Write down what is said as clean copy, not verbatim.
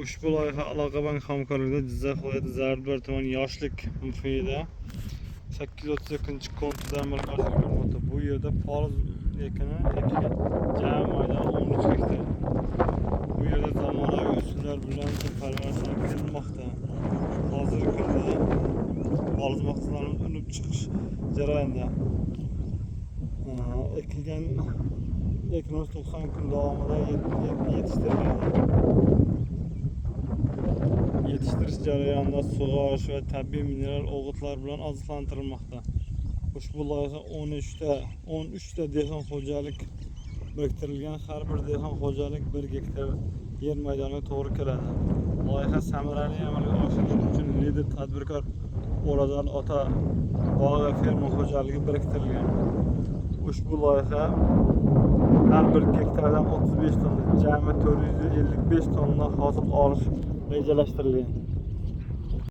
Ushbu loyiha Aloqa bank hamkorligida Jizzax viloyati Zardo'l tuman yoshlik muhitida 832 kontuda amalga oshirilmoqda. Bu yerda poliz ekini jami maydoni 13 gektar. Bu yerda zamonaviy usullar bilan parvarishlantirilmoqda. Hozirgi kunda poliz mahsulotlarimiz unib chiqish jarayonida. Ekilgan ekinimiz 90 kun davomida yetishtiriladi. Yetiştirish jarayonida sug'orish va tabiiy mineral o'g'itlar bilan oziqlantirilmoqda. Ushbu loyiha 13 ta dehqon xo'jalik biriktirilgan, har bir dehqon xo'jalik 1 gektar yer maydoniga to'g'ri keladi. Loyiha samarali amalga oshirish uchun lider tadbirkor O'razali ota bog' va ferma xo'jaligi biriktirilgan. Ushbu loyiha har bir gektardan 35 tonna, jami 455 tonna hosil olish rejalashtirilgan.